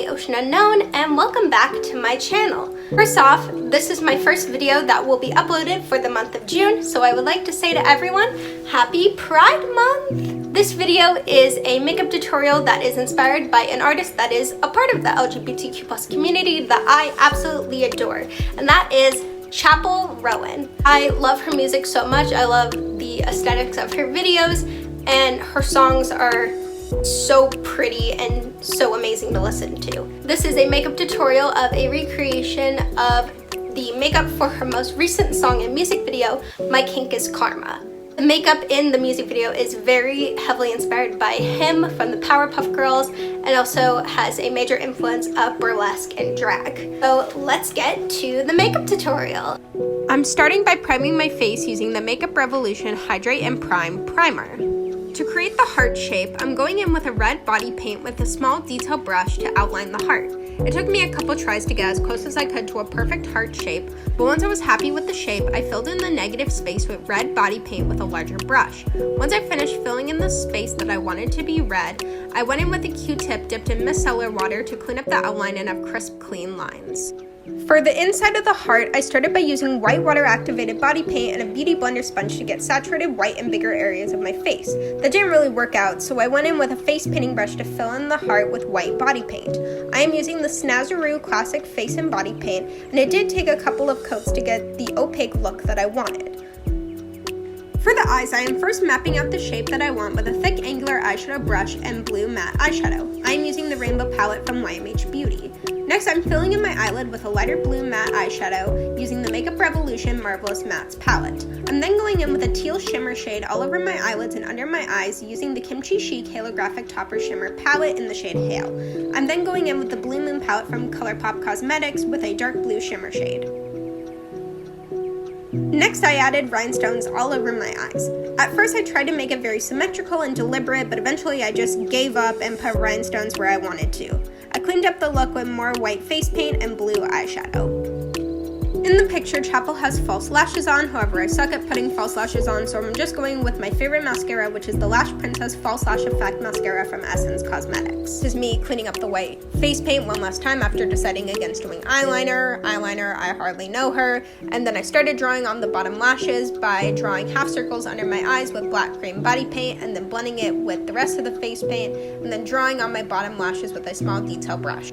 aka Ocean Unknown, and welcome back to my channel. First off, this is my first video that will be uploaded for the month of June, so I would like to say to everyone, Happy Pride Month! This video is a makeup tutorial that is inspired by an artist that is a part of the LGBTQ+ community that I absolutely adore, and that is Chappell Roan. I love her music so much. I love the aesthetics of her videos, and her songs are so pretty and so amazing to listen to. This is a makeup tutorial of a recreation of the makeup for her most recent song and music video, My Kink is Karma. The makeup in the music video is very heavily inspired by him from the Powerpuff Girls, and also has a major influence of burlesque and drag. So let's get to the makeup tutorial. I'm starting by priming my face using the Makeup Revolution Hydrate and Prime Primer. To create the heart shape, I'm going in with a red body paint with a small detail brush to outline the heart. It took me a couple tries to get as close as I could to a perfect heart shape, but once I was happy with the shape, I filled in the negative space with red body paint with a larger brush. Once I finished filling in the space that I wanted to be red, I went in with a Q-tip dipped in micellar water to clean up the outline and have crisp, clean lines. For the inside of the heart, I started by using white water activated body paint and a beauty blender sponge to get saturated white in bigger areas of my face. That didn't really work out, so I went in with a face painting brush to fill in the heart with white body paint. I am using the Snazaroo Classic Face and Body Paint, and it did take a couple of coats to get the opaque look that I wanted. For the eyes, I am first mapping out the shape that I want with a thick angular eyeshadow brush and blue matte eyeshadow. I am using the Rainbow palette from YMH Beauty. Next, I'm filling in my eyelid with a lighter blue matte eyeshadow using the Makeup Revolution Marvelous Mattes palette. I'm then going in with a teal shimmer shade all over my eyelids and under my eyes using the Chic Halographic Topper Shimmer palette in the shade Hail. I'm then going in with the Blue Moon palette from Colourpop Cosmetics with a dark blue shimmer shade. Next, I added rhinestones all over my eyes. At first, I tried to make it very symmetrical and deliberate, but eventually I just gave up and put rhinestones where I wanted to. I cleaned up the look with more white face paint and blue eyeshadow. In the picture, Chappell has false lashes on, however I suck at putting false lashes on, so I'm just going with my favorite mascara, which is the Lash Princess False Lash Effect Mascara from Essence Cosmetics. This is me cleaning up the white face paint one last time after deciding against doing eyeliner. I hardly know her, and then I started drawing on the bottom lashes by drawing half circles under my eyes with black cream body paint, and then blending it with the rest of the face paint, and then drawing on my bottom lashes with a small detail brush.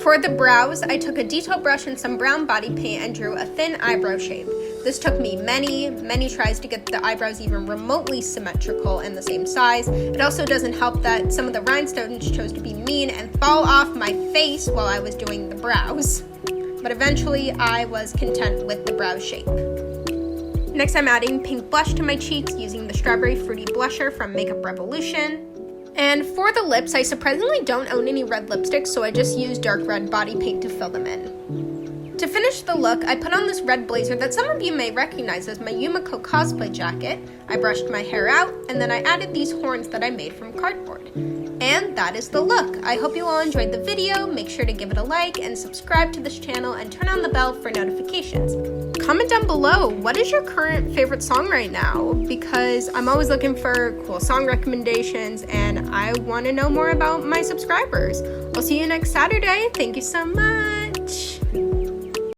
For the brows, I took a detail brush and some brown body paint and drew a thin eyebrow shape. This took me many tries to get the eyebrows even remotely symmetrical and the same size. It also doesn't help that some of the rhinestones chose to be mean and fall off my face while I was doing the brows. But eventually, I was content with the brow shape. Next, I'm adding pink blush to my cheeks using the Strawberry Fruity Blusher from Makeup Revolution. And for the lips, I surprisingly don't own any red lipsticks, so I just used dark red body paint to fill them in. To finish the look, I put on this red blazer that some of you may recognize as my Yumiko cosplay jacket. I brushed my hair out, and then I added these horns that I made from cardboard. And that is the look. I hope you all enjoyed the video. Make sure to give it a like and subscribe to this channel and turn on the bell for notifications. Comment down below, what is your current favorite song right now? Because I'm always looking for cool song recommendations and I want to know more about my subscribers. I'll see you next Saturday. Thank you so much.